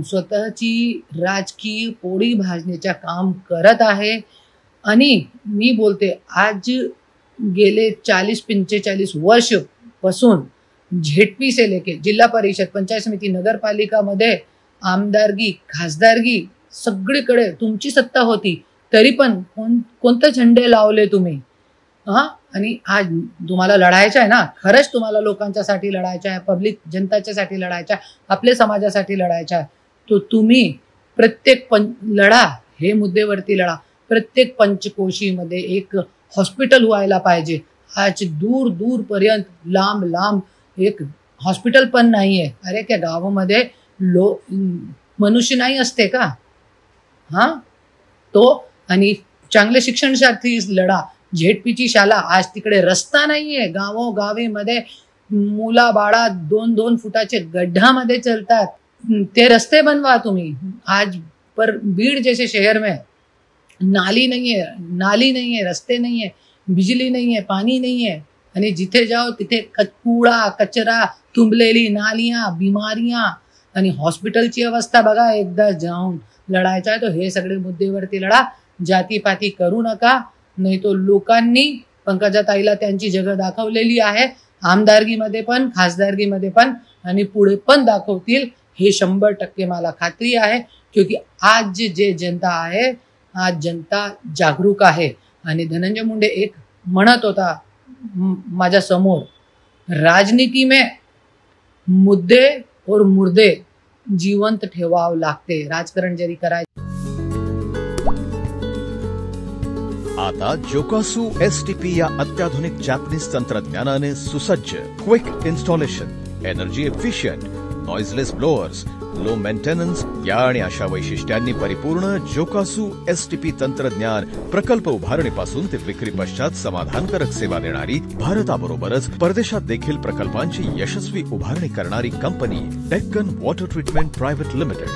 स्वतःची राजकीय पोळी भाजण्याचं काम करत आहे. आणि मी बोलते, आज गेले 40-45 वर्ष पासून झेडपी से लेके जिल्हा परिषद, पंचायत समिती, नगरपालिका मध्ये आमदारगी, खासदारगी सगळीकडे तुमची सत्ता होती. तरी पण कोणते झेंडे लावले तुम्ही? आणि आज तुम्हाला लढायचं आहे ना, खरंच तुम्हाला लोकांच्यासाठी लढायचं आहे, पब्लिक जनताच्यासाठी लढायचं आहे, आपल्या समाजासाठी लढायचं आहे, तो तुम्ही प्रत्येक लढा हे मुद्द्यावरती लढा. प्रत्येक पंचकोशीमध्ये एक हॉस्पिटल व्हायला पाहिजे. आज दूर दूर पर्यंत लांब लांब एक हॉस्पिटल पण नाहीये. अरे त्या गावामध्ये मनुष्य नाही असते का? तो आणि चांगले शिक्षणासाठी लढा. झेडपीची शाळा, आज तिकडे रस्ता नाहीये. गावोगावीमध्ये मुला बाळा 2-2 फुटाचे गड्ढामध्ये चलतात. ते रस्ते बनवा तुम्ही. आज पर बीड जैसे शहर में नाली नहीं है, रस्ते नहीं है, बिजली नहीं है, पानी नहीं है. आणि जिथे जाओ तिथे कूड़ा कचरा, तुंबलेली नालियां, बिमारियां. आणि हॉस्पिटलची अवस्था बघा. एकदा जाऊन लढायचं आहे तो हे सगळे मुद्द्यावरती लढा. जातीपाती करू नका, नाही तो लोकांनी पंकजाताईला त्यांची जगह दाखवलेली आहे. आमदारकीमध्ये पण, खासदारकीमध्ये पण, आणि पुढे पण दाखवतील हे 100% मला खात्री आहे. क्योंकि आज जे जनता आहे, आज जनता जागरूक आहे. आणि धनंजय मुंडे एक म्हणत होता माझ्या समोर, राजनीति में मुद्दे और मुर्दे जिवंत ठेवावं लागते. राजकारण जरी करायचं. आता जोकासू एसटीपी या अत्याधुनिक जॅपनीज तंत्रज्ञानाने सुसज्ज, quick installation, energy efficient, noiseless blowers, low maintenance या आणि अशा वैशिष्ट्यांनी परिपूर्ण जोकासू एसटीपी तंत्रज्ञान प्रकल्प उभारणीपासून ते विक्री पश्चात समाधानकारक सेवा देणारी, भारताबरोबरच परदेशात देखील प्रकल्पांची यशस्वी उभारणी करणारी company Deccan water treatment private limited.